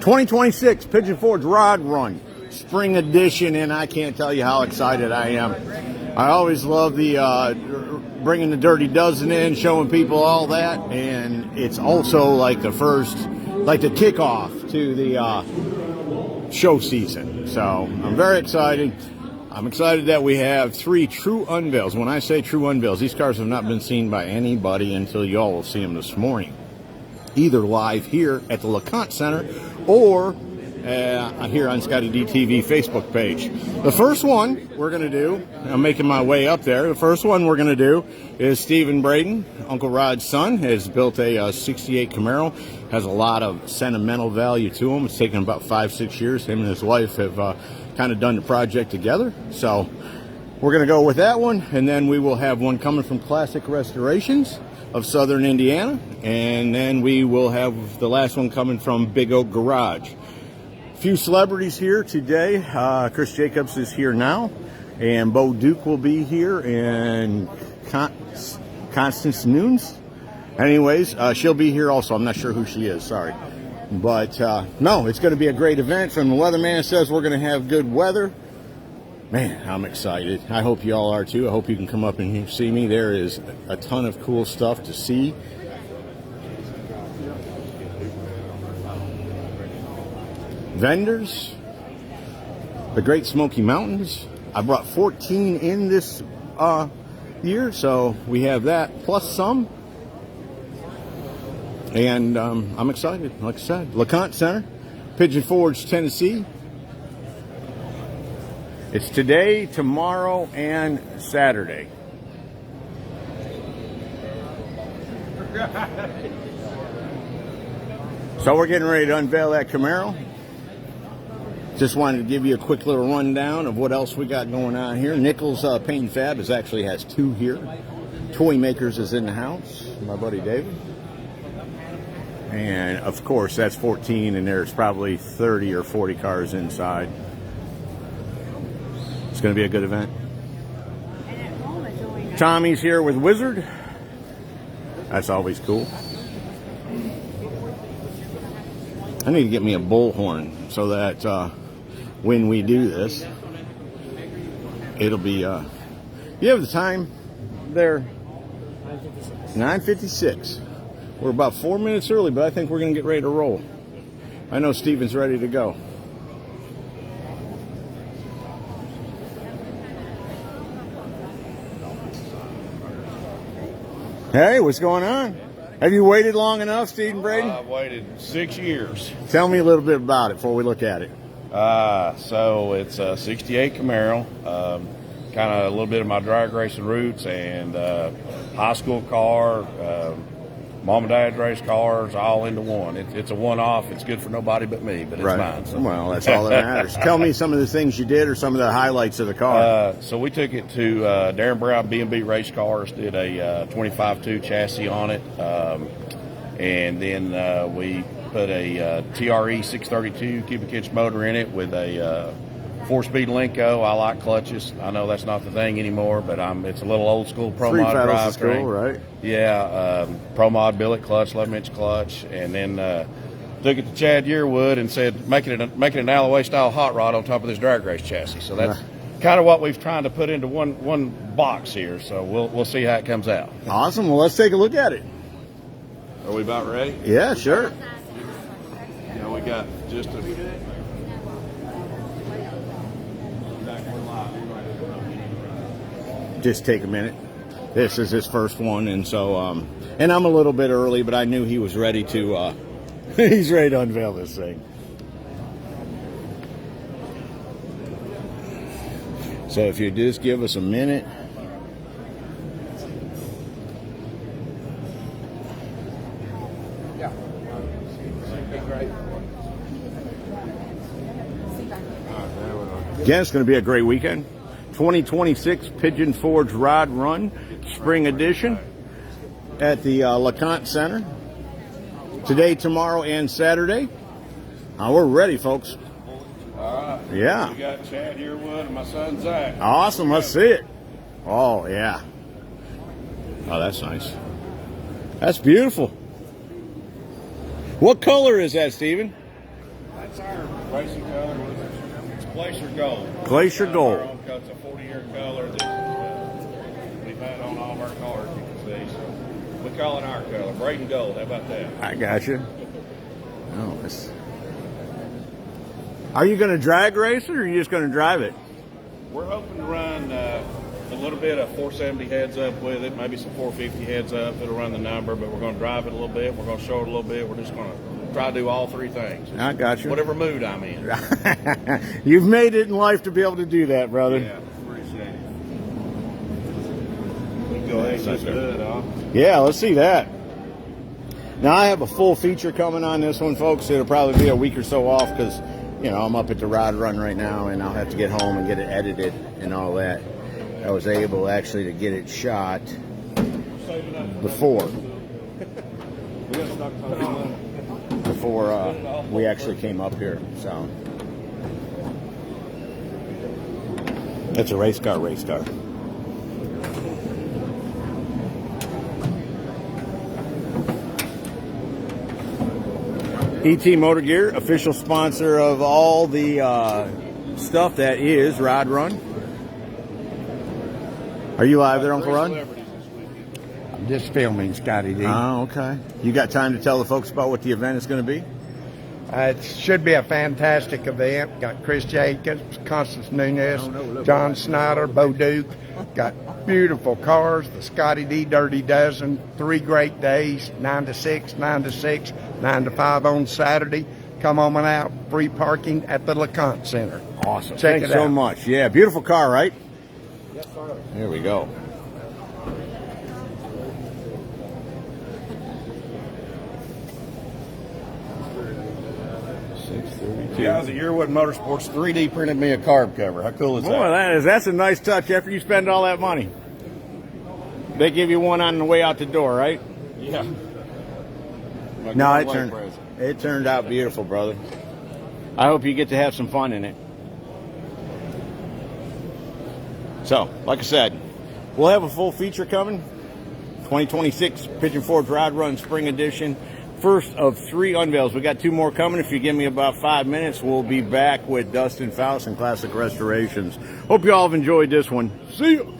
2026 Pigeon Forge Rod Run, Spring Edition, and I can't tell you how excited I am. I always love the bringing the Dirty Dozen in, showing people all that, and it's also like the first, like the kickoff to the show season. So I'm very excited. I'm excited that we have 3 true unveils. When I say true unveils, these cars have not been seen by anybody until y'all will see them this morning, either live here at the LeConte Center or here on ScottieDTV Facebook page. The first one we're going to do, I'm making my way up there, the first one we're going to do is Stephen Braden, Uncle Rod's son, has built a 68 Camaro, has a lot of sentimental value to him. It's taken about 5-6 years. Him and his wife have kind of done the project together. So we're going to go with that one, and then we will have one coming from Classic Restorations of Southern Indiana, and then we will have the last one coming from Big Oak Garage. A few celebrities here today. Chris Jacobs is here now, and Bo Duke will be here, and Constance Nunes. Anyways, she'll be here also. I'm not sure who she is, sorry. But no, it's going to be a great event. From the weatherman says we're going to have good weather. Man, I'm excited. I hope you all are too. I hope you can come up and see me. There is a ton of cool stuff to see. Vendors, the Great Smoky Mountains. I brought 14 in this year, so we have that plus some. And I'm excited. Like I said, LeConte Center, Pigeon Forge, Tennessee. It's today, tomorrow, and Saturday. So we're getting ready to unveil that Camaro. Just wanted to give you a quick little rundown of what else we got going on here. Nichols Paint Fab actually has 2 here. Toy Makers is in the house, my buddy David. And of course, that's 14, and there's probably 30 or 40 cars inside. It's going to be a good event. Tommy's here with Wizard. That's always cool. I need to get me a bullhorn so that when we do this, it'll be, you have the time there? 9:56. We're about 4 minutes early, but I think we're going to get ready to roll. I know Stephen's ready to go. Hey, what's going on? Have you waited long enough, Stephen Braden? I've waited 6 years. Tell me a little bit about it before we look at it. So it's a 68 Camaro, kind of a little bit of my drag racing roots, and high school car, mom and dad's race cars, all into one. It's a one-off. It's good for nobody but me, but it's mine. So. Well, that's all that matters. Tell me some of the things you did or some of the highlights of the car. So we took it to Darren Brown B&B Race Cars, did a 25.2 chassis on it, and then we put a TRE 632 cubic inch motor in it with a 4-speed Lenco. I like clutches. I know that's not the thing anymore, but it's a little old school Pro Mod drivetrain. Cool, right? Yeah, Pro Mod billet clutch, 11-inch clutch, and then took it to Chad Yearwood and said, make it an Alloway style hot rod on top of this drag race chassis. So that's kind of what we've tried to put into one box here. So we'll see how it comes out. Awesome. Well, let's take a look at it. Are we about ready? Yeah, sure. Yeah, we got just a. Just take a minute. This is his first one, and so and I'm a little bit early, but I knew he was ready to he's ready to unveil this thing. So if you just give us a minute. Again, it's going to be a great weekend. 2026 Pigeon Forge Rod Run, Spring Edition, at the LeConte Center. Today, tomorrow, and Saturday. We're ready, folks. All right. Yeah. We got Chad Yearwood and my son Zach. Awesome. Let's see it. Oh, yeah. Oh, that's nice. That's beautiful. What color is that, Stephen? That's our racing color. It's Glacier Gold. Glacier Gold. It's a 40-year color that we've had on all of our cars, you can see. So we call it our color, Braden Gold. How about that? I got you. Oh, it's... Are you going to drag race it, or are you just going to drive it? We're hoping to run a little bit of 470 heads up with it, maybe some 450 heads up. It'll run the number, but we're going to drive it a little bit. We're going to show it a little bit. We're just going to try to do all three things. I got you. Whatever mood I'm in. You've made it in life to be able to do that, brother. Yeah, appreciate it. We can go ahead and get the hood off. Yeah, let's see that. Now, I have a full feature coming on this one, folks. It'll probably be a week or so off because, you know, I'm up at the Rod Run right now, and I'll have to get home and get it edited and all that. I was able actually to get it shot before we actually came up here. So it's a race car. ET Motor Gear, official sponsor of all the stuff that is Rod Run. Are you live there, Uncle Rod? I'm just filming, Scotty D. Oh, okay. You got time to tell the folks about what the event is going to be? It should be a fantastic event. Got Chris Jacobs, Constance Nunez, John Snyder, Bo Duke. Got beautiful cars, the Scottie D Dirty Dozen, 3 great days, 9 to 6, 9 to 6, 9 to 5 on Saturday. Come on out, free parking at the LeConte Center. Awesome. Check Thanks it so out. much. Yeah, beautiful car, right? Yes, sir. There we go. Guys at Yearwood Motorsports 3D printed me a carb cover. How cool is Boy, that's a nice touch after you spend all that money. They give you one on the way out the door, right? Yeah. No, it turned out beautiful, brother. I hope you get to have some fun in it. So, like I said, we'll have a full feature coming. 2026 Pigeon Forge Rod Run Spring Edition. First of 3 unveils. We got 2 more coming. If you give me about 5 minutes, we'll be back with Dustin Faust and Classic Restorations. Hope you all have enjoyed this one. See you.